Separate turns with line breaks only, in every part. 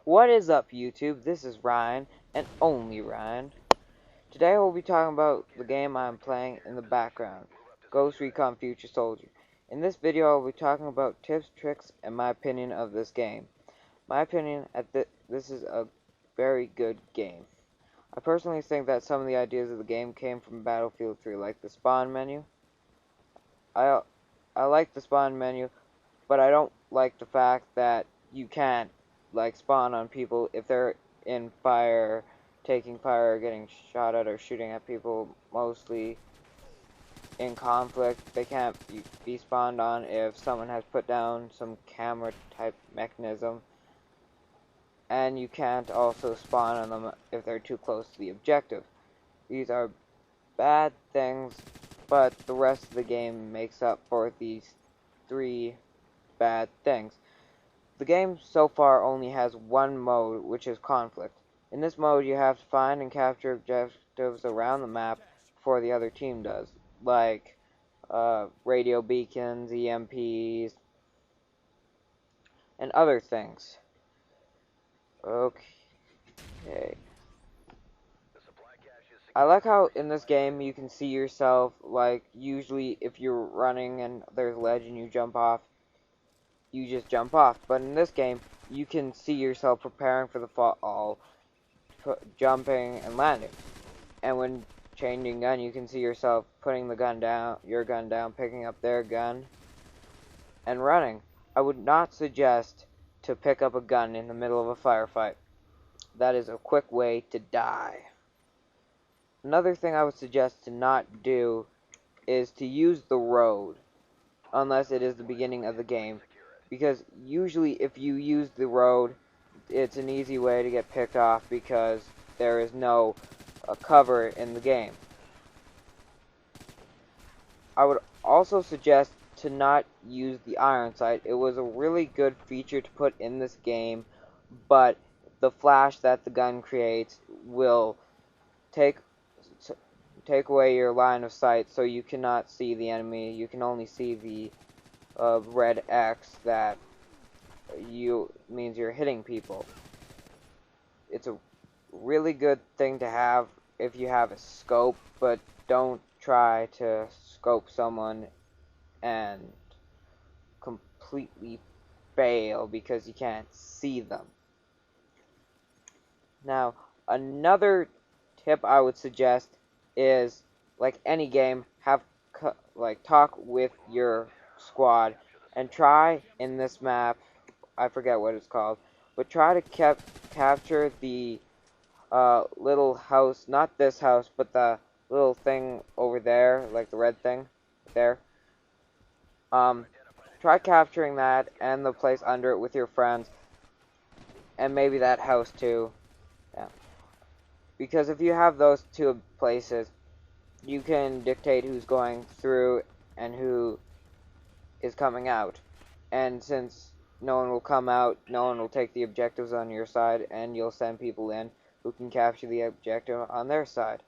What is up, YouTube? This is Ryan, and only Ryan. Today we'll be talking about the game I'm playing in the background, Ghost Recon Future Soldier. In this video, I'll be talking about tips, tricks, and my opinion of this game. My opinion this is a very good game. I personally think that some of the ideas of the game came from Battlefield 3, like the spawn menu. I like the spawn menu, but I don't like the fact that you can't spawn on people if they're in fire, taking fire, or getting shot at, or shooting at people. Mostly in conflict, they can't be spawned on if someone has put down some camera type mechanism, and you can't also spawn on them if they're too close to the objective. These are bad things, but the rest of the game makes up for these three bad things. The game so far only has one mode, which is conflict. In this mode, you have to find and capture objectives around the map before the other team does, like radio beacons, EMPs, and other things. Okay. I like how in this game you can see yourself, usually if you're running and there's ledge and you jump off, you just jump off. But in this game, you can see yourself preparing for the fall, jumping and landing. And when changing gun, you can see yourself putting the gun down, your gun down, picking up their gun, and running. I would not suggest to pick up a gun in the middle of a firefight. That is a quick way to die. Another thing I would suggest to not do is to use the road, unless it is the beginning of the game. Because usually if you use the road, it's an easy way to get picked off because there is no cover in the game. I would also suggest to not use the iron sight. It was a really good feature to put in this game, but the flash that the gun creates will take away your line of sight, so you cannot see the enemy. You can only see the red X that means you're hitting people. It's a really good thing to have if you have a scope, but don't try to scope someone and completely fail because you can't see them. Now, another tip I would suggest is, like any game, talk with your squad and try in this map, I forget what it's called, but try to capture the little house, not this house, but the little thing over there, like the red thing there. Try capturing that and the place under it with your friends, and maybe that house too. Yeah. Because if you have those two places, you can dictate who's going through and who is coming out. And since no one will come out, no one will take the objectives on your side, and you'll send people in who can capture the objective on their side.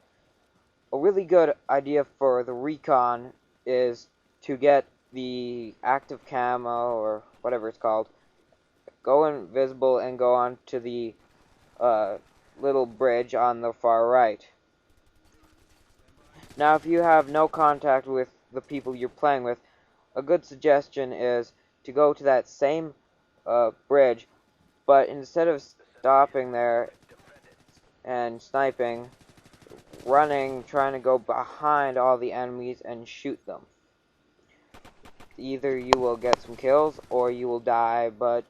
A really good idea for the recon is to get the active camo, or whatever it's called, go invisible and go on to the little bridge on the far right. Now, if you have no contact with the people you're playing with, a good suggestion is to go to that same bridge, but instead of stopping there and sniping, running, trying to go behind all the enemies and shoot them. Either you will get some kills or you will die, but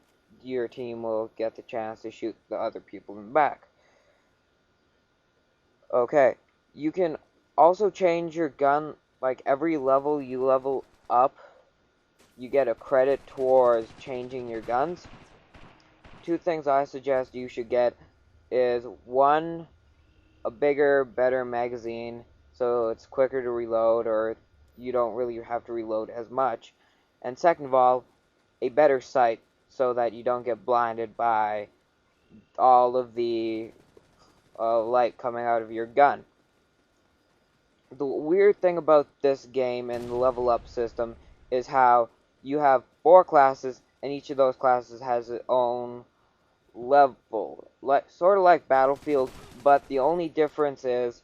your team will get the chance to shoot the other people in the back. Okay, you can also change your gun, like every level you level up, you get a credit towards changing your guns. Two things I suggest you should get is, one, a bigger, better magazine, so it's quicker to reload, or you don't really have to reload as much. And second of all, a better sight, so that you don't get blinded by all of the light coming out of your gun. The weird thing about this game and the level up system is how you have 4 classes and each of those classes has its own level, sort of like Battlefield, but the only difference is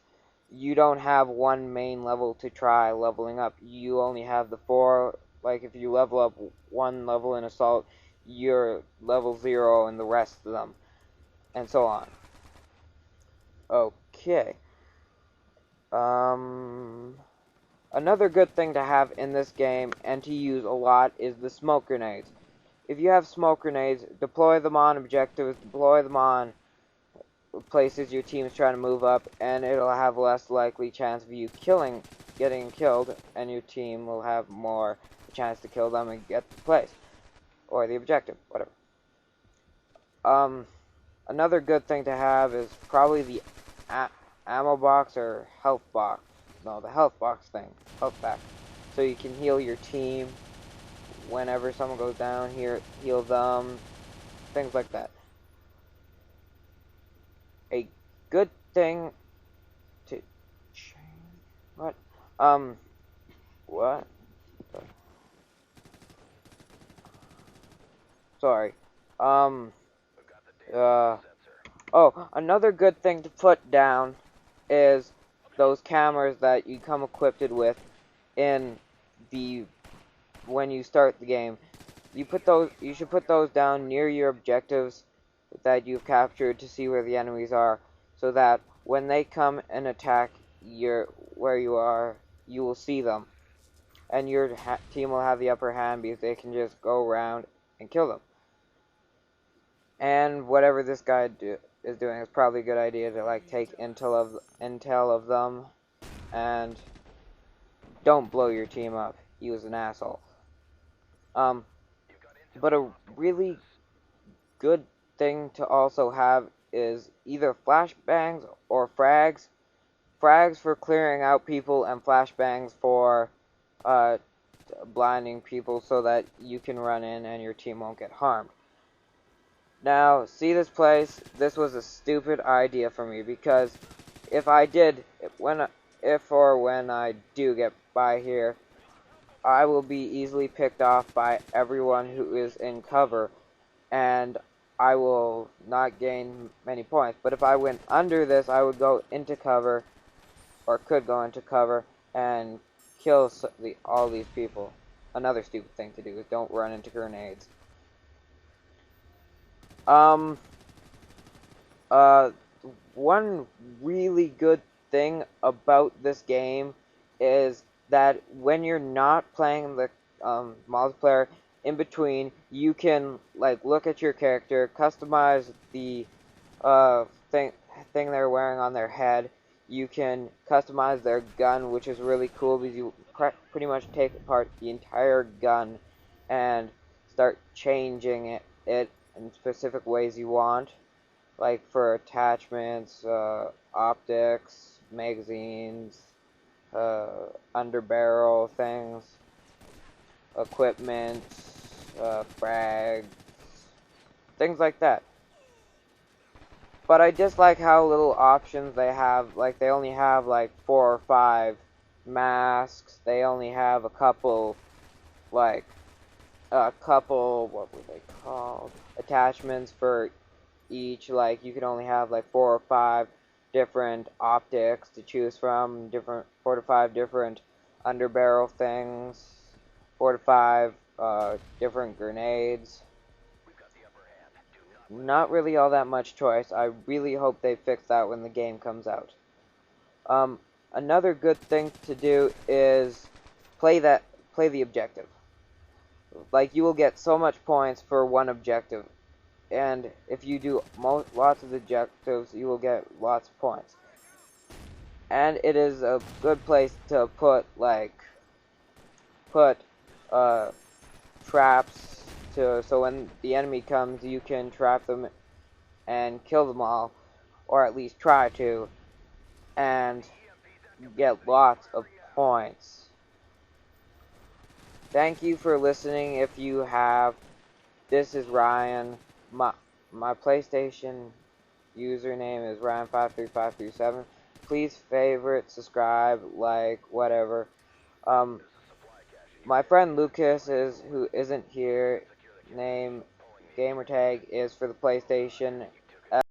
you don't have one main level to try leveling up. You only have the 4, like if you level up one level in Assault, you're level 0 in the rest of them, and so on. Okay. Another good thing to have in this game, and to use a lot, is the smoke grenades. If you have smoke grenades, deploy them on objectives, deploy them on places your team is trying to move up, and it'll have less likely chance of you getting killed, and your team will have more chance to kill them and get the place, or the objective, whatever. Another good thing to have is probably the ammo box or health box. No, the health box thing, health pack, so you can heal your team whenever someone goes down. Here, heal them, things like that. A good thing to change. What? What? Sorry. Oh, another good thing to put down is those cameras that you come equipped with in the when you start the game. You should put those down near your objectives that you've captured to see where the enemies are, so that when they come and attack where you are, you will see them, and your team will have the upper hand because they can just go around and kill them. And whatever this guy is doing, it's probably a good idea to like take intel of them, and don't blow your team up. He was an asshole. But a really good thing to also have is either flashbangs or frags. Frags for clearing out people, and flashbangs for blinding people so that you can run in and your team won't get harmed. Now, see this place? This was a stupid idea for me, because if I when I do get by here, I will be easily picked off by everyone who is in cover, and I will not gain many points. But if I went under this, I would go into cover, or could go into cover, and kill all these people. Another stupid thing to do is don't run into grenades. One really good thing about this game is that when you're not playing the multiplayer, in between, you can like look at your character, customize the thing they're wearing on their head. You can customize their gun, which is really cool because you pretty much take apart the entire gun and start changing it in specific ways you want, like for attachments, optics, magazines, underbarrel things, equipment, frags, things like that. But I dislike how little options they have. Like, they only have like 4 or 5 masks. They only have a couple, what were they called? Attachments for each. Like, you can only have like 4 or 5 different optics to choose from, 4 to 5 different underbarrel things, 4 to 5 different grenades. Not really all that much choice. I really hope they fix that when the game comes out. Another good thing to do is play the objective. Like, you will get so much points for one objective, and if you do lots of objectives, you will get lots of points. And it is a good place to put traps so when the enemy comes, you can trap them and kill them all, or at least try to, and get lots of points. Thank you for listening. If you have, this is Ryan. My PlayStation username is Ryan53537. Please favorite, subscribe, like, whatever. My friend Lucas who isn't here, name gamertag is for the PlayStation